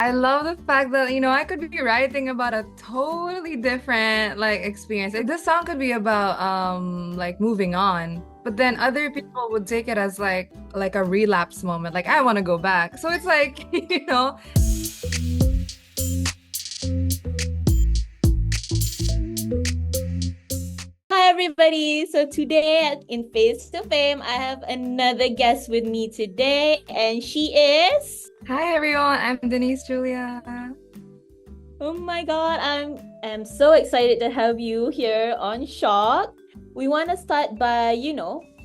I love the fact that, I could be writing about a totally different like experience. Like this song could be about like moving on, but then other people would take it as like a relapse moment. Like I want to go back. So it's like, Hi, everybody. So today in Face to Fame, I have another guest with me today, and she is. Hi everyone, I'm Denise Julia. Oh my God, I'm so excited to have you here on Shock. We want to start by,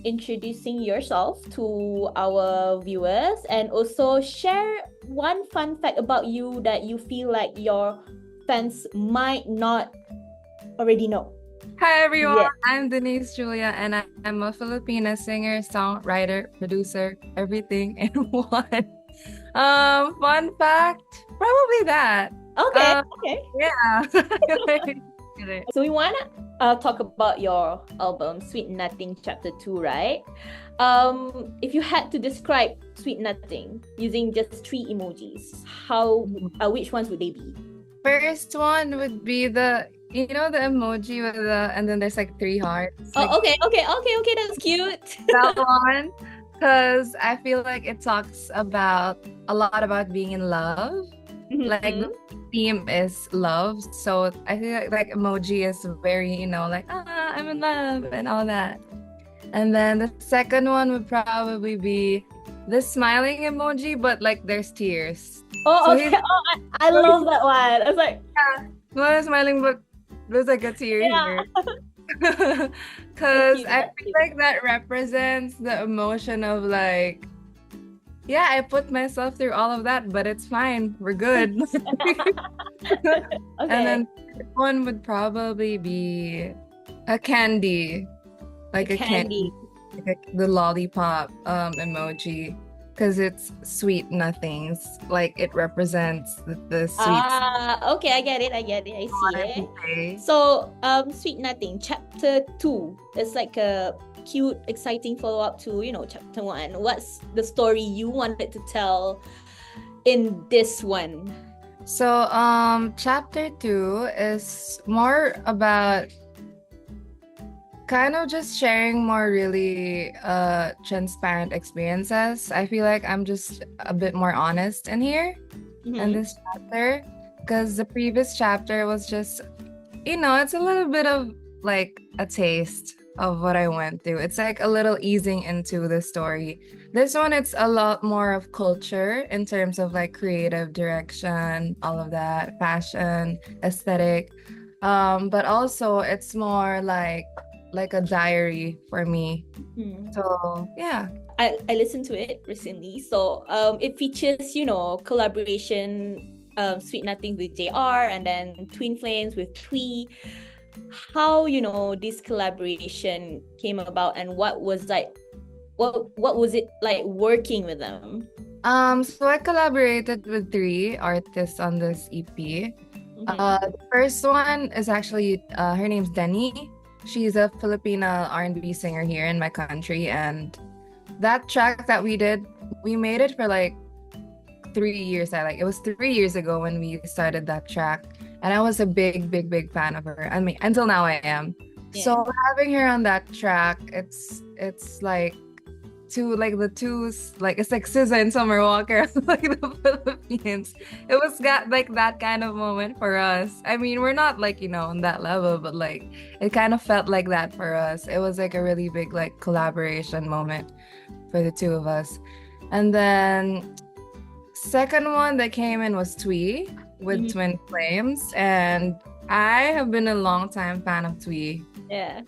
introducing yourself to our viewers and also share one fun fact about you that you feel like your fans might not already know. Hi everyone, Yeah. I'm Denise Julia and I'm a Filipina singer, songwriter, producer, everything in one. Fun fact, probably that. Okay, Um, okay. yeah. So we want to talk about your album, Sweet Nothing Chapter 2, right? If you had to describe Sweet Nothing using just three emojis, which ones would they be? First one would be the emoji with and then there's like three hearts, like Oh, okay, that's cute. that one. Because I feel like it talks about a lot about being in love. Like the Mhm. theme is love. So I feel like emoji is very, like, I'm in love and all that. And then the second one would probably be the smiling emoji, but like there's tears. Oh, So he's okay. Oh, I love that one. I was like, not smiling, but there's like a tear yeah, here. that's Because cute. I That's feel cute. like that represents the emotion of like, yeah, I put myself through all of that, but it's fine. We're good. And Okay. then one would probably be a candy, A like a candy, candy. like the lollipop emoji, because it's sweet nothings. Like it represents the sweet Okay, I get it. I see wanted to it. say. So, Sweet Nothing, chapter 2. It's like a cute, exciting follow-up to, chapter 1. What's the story you wanted to tell in this one? So, chapter two is more about kind of just sharing more really transparent experiences. I feel like I'm just a bit more honest in here in Mm-hmm. this chapter because the previous chapter was just, it's a little bit of like a taste of what I went through. It's like a little easing into the story. This one, it's a lot more of culture in terms of like creative direction, all of that, fashion, aesthetic. But also it's more like a diary for me. Hmm. So yeah. I listened to it recently. So, it features, collaboration, Sweet Nothing with JR and then Twin Flames with Twee. How, this collaboration came about and what was it like working with them? So I collaborated with three artists on this EP. Mm-hmm. The first one is actually her name's Denny. She's a Filipina R&B singer here in my country, and that track that we did, we made it for like 3 years. It was 3 years ago when we started that track, and I was a big, big, big fan of her. I mean, until now I am. Yeah. So having her on that track, it's like it's like SZA and Summer Walker like the Philippines. It was got like that kind of moment for us. I mean, we're not like, on that level, but like it kind of felt like that for us. It was like a really big like collaboration moment for the two of us. And then second one that came in was Twee with Mm-hmm. Twin Flames. And I have been a long time fan of Twee Yeah.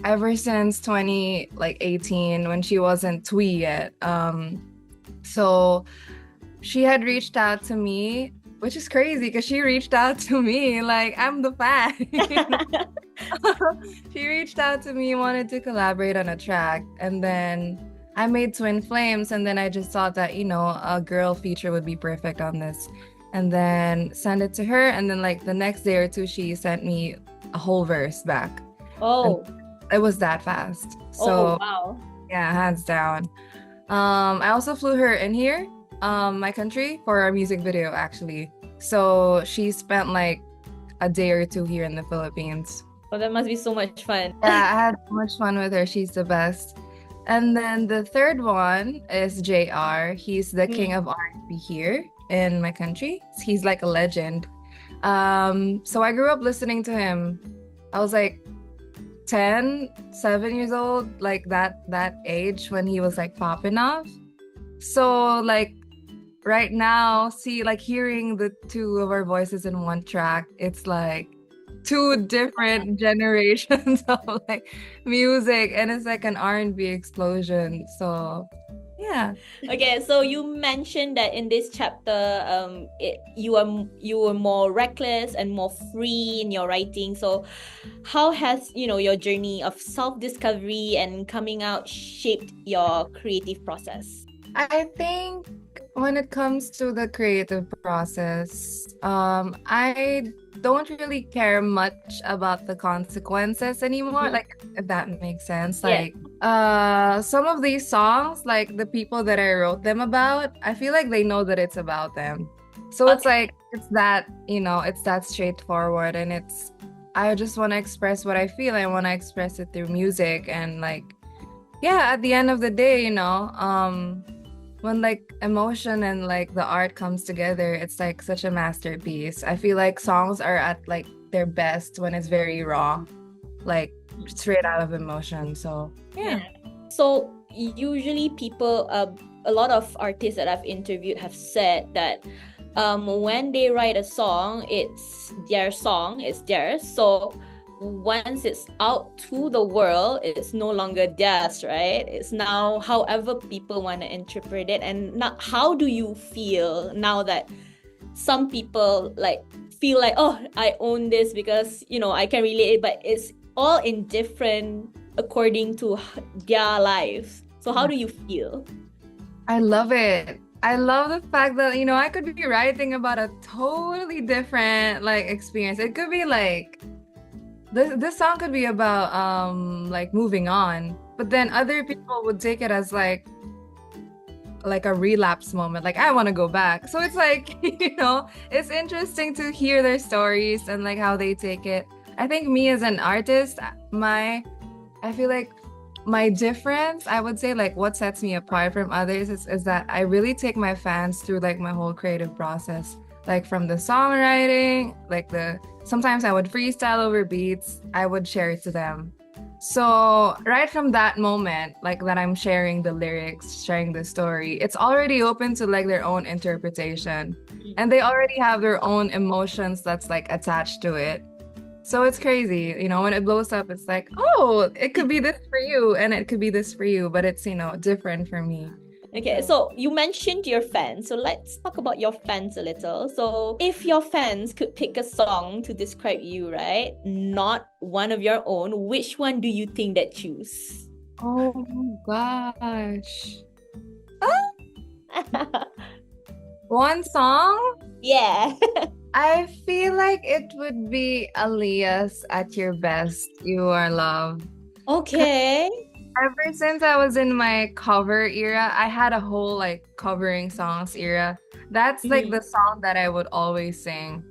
ever since 18 when she wasn't Twee yet. So she had reached out to me, which is crazy because she reached out to me like I'm the fan. She reached out to me, wanted to collaborate on a track, and then I made Twin Flames, and then I just thought that, a girl feature would be perfect on this. And then send it to her, and then like the next day or two, she sent me a whole verse back. And Oh. it was that fast. Oh, So wow. yeah, hands down. I also flew her in here my country for our music video actually. So she spent like a day or two here in the Philippines. Oh, that must be so much fun. Yeah, I had so much fun with her. She's the best. And then the third one is JR. He's the king Mm. of R&B here in my country. He's like a legend. So I grew up listening to him. I was like 10, 7 years old, like that age when he was like popping off. So like right now, see, like hearing the two of our voices in one track, it's like two different generations of like music, and it's like an R&B explosion. So yeah. Okay, so you mentioned that in this chapter, you were more reckless and more free in your writing. So, how has your journey of self-discovery and coming out shaped your creative process? I think when it comes to the creative process, I don't really care much about the consequences anymore. Mhm. Like, if that makes sense. Yeah. Like, some of these songs, like the people that I wrote them about, I feel like they know that it's about them. So it's Okay. like it's that, it's that straightforward, and I just want to express what I feel. I want to express it through music, and like, yeah, at the end of the day, when like emotion and like the art comes together, it's like such a masterpiece. I feel like songs are at like their best when it's very raw, like straight out of emotion. So yeah. Yeah. So usually people, a lot of artists that I've interviewed have said that when they write a song, it's their song, it's theirs. So once it's out to the world, it's no longer theirs, right? It's now however people want to interpret it. And now, how do you feel now that some people like feel like, oh, I own this because I can relate it, but it's all indifferent according to their lives. So how do you feel? I love it. I love the fact that, I could be writing about a totally different like experience. It could be like this song could be about like moving on, but then other people would take it as like a relapse moment, like I want to go back. So it's like, it's interesting to hear their stories and like how they take it. I think me as an artist, I feel like my difference, I would say like what sets me apart from others is that I really take my fans through like my whole creative process, like from the songwriting, like sometimes I would freestyle over beats, I would share it to them. So right from that moment, like that I'm sharing the lyrics, sharing the story, it's already open to like their own interpretation. And they already have their own emotions that's like attached to it. So it's crazy, when it blows up, it's like, oh, it could be this for you and it could be this for you, but it's, different for me. Okay, so you mentioned your fans. So let's talk about your fans a little. So if your fans could pick a song to describe you, right? Not one of your own, which one do you think that choose? Oh gosh. One song? Yeah. I feel like it would be Aaliyah's At Your Best, You Are Loved. Okay. Ever since I was in my cover era, I had a whole like covering songs era. That's like the song that I would always sing.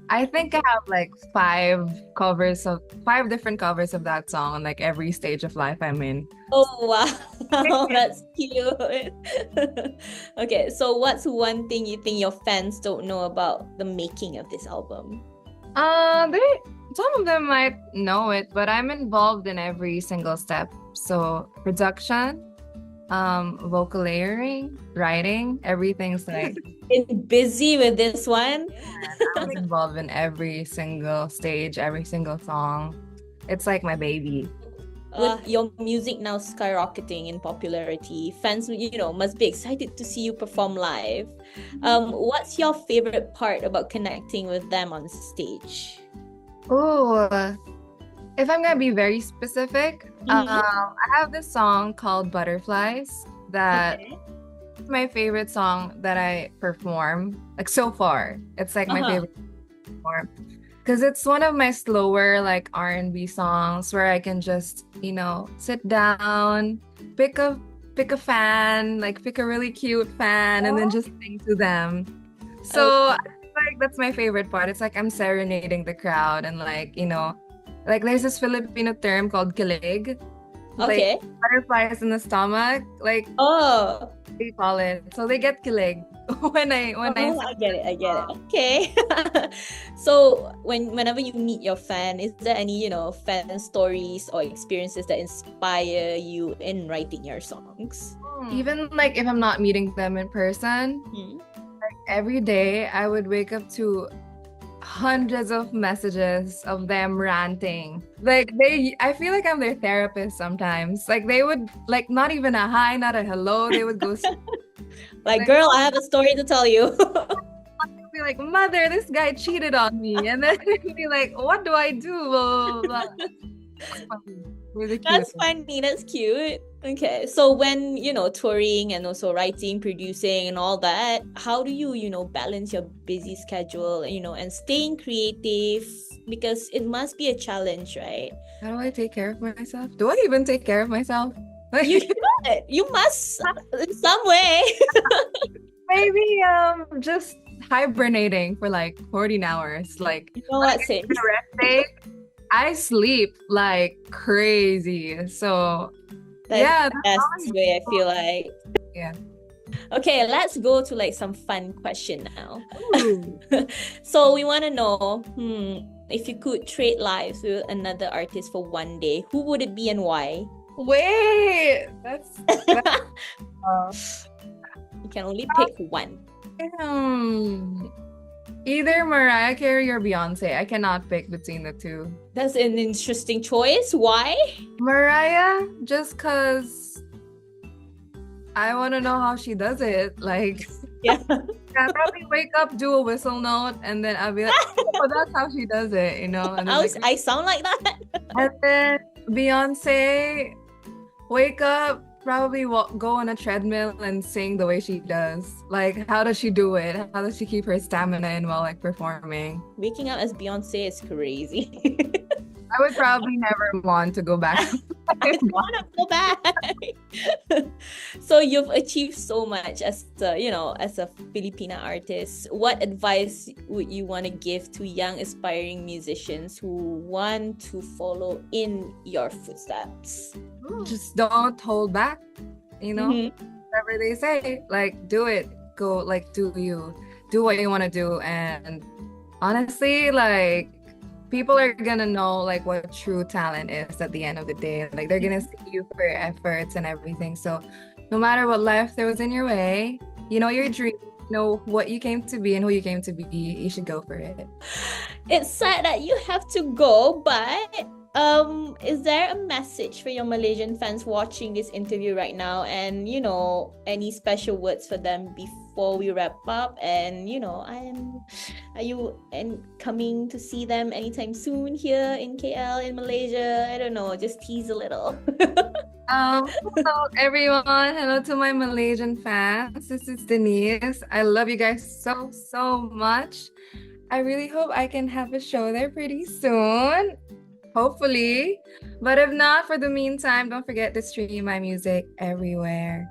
I think I have like five different covers of that song on like every stage of life I'm in. Oh wow, that's cute. Okay, so what's one thing you think your fans don't know about the making of this album? They some of them might know it, but I'm involved in every single step. So production, vocal layering, writing, everything's like Been busy with this one. I'm involved in every single stage, every single song. It's like my baby. With your music now skyrocketing in popularity, fans, must be excited to see you perform live. What's your favorite part about connecting with them on stage? Oh, if I'm gonna be very specific, Mhm. I have this song called Butterflies that Okay. is my favorite song that I perform, like so far. It's like my Uh-huh. favorite perform because it's one of my slower like R&B songs where I can just, sit down, pick a pick a fan, like pick a really cute fan, and then Oh, just sing to them. oh, So I feel like that's my favorite part. It's like I'm serenading the crowd, and like, like there's this Filipino term called kilig, like okay. butterflies in the stomach, like Oh, they call it. So they get kilig when I oh, sing I get it. I the get it. song. Okay. So whenever you meet your fan, is there any, fan stories or experiences that inspire you in writing your songs? Even like if I'm not meeting them in person, Hmm. every day I would wake up to hundreds of messages of them ranting. Like I feel like I'm their therapist sometimes. Like they would like not even a hi, not a hello. They would go Like, like, girl, I have a story to tell you. be like, mother, this guy cheated on me. And then they'd be like, what do I do? Blah, blah, blah. It's funny. Really cute. That's funny. That's cute. Okay. So when, touring and also writing, producing and all that, how do you, balance your busy schedule, and staying creative? Because it must be a challenge, right? How do I take care of myself? Do I even take care of myself? You Like should. You must in some way. maybe just hibernating for like 14 hours. Like You know when I what, get Sim? to rest day, I sleep like crazy. So That's yeah, the that's best way, I feel like. yeah. Okay, let's go to like some fun question now. Ooh. So we want to know, if you could trade lives with another artist for one day, who would it be and why? Wait, You can only pick one. either Mariah Carey or Beyonce. I cannot pick between the two. That's an interesting choice. Why? Mariah, just cause I want to know how she does it. Like, Yeah. yeah, probably wake up, do a whistle note, and then I'll be like, oh, that's how she does it, And then like, I sound like that. and then Beyonce, wake up, probably go on a treadmill and sing the way she does. Like, how does she do it? How does she keep her stamina in while like performing? Waking up as Beyonce is crazy. I would probably never want to go back. I don't want to go back. So you've achieved so much as as a Filipina artist. What advice would you want to give to young aspiring musicians who want to follow in your footsteps? Just don't hold back, Mhm. whatever they say, like do it. Go like do what you want to do. And honestly, like people are gonna know like what true talent is at the end of the day. Like they're gonna see you for your efforts and everything. So no matter what life throws in your way, you know your dream, you know what you came to be and who you came to be, you should go for it. It's sad that you have to go, but is there a message for your Malaysian fans watching this interview right now, and any special words for them before we wrap up? And are you coming to see them anytime soon here in KL, in Malaysia? I don't know, just tease a little. Hello everyone. Hello to my Malaysian fans. This is Denise. I love you guys so much. I really hope I can have a show there pretty soon. Hopefully. But if not, for the meantime, don't forget to stream my music everywhere.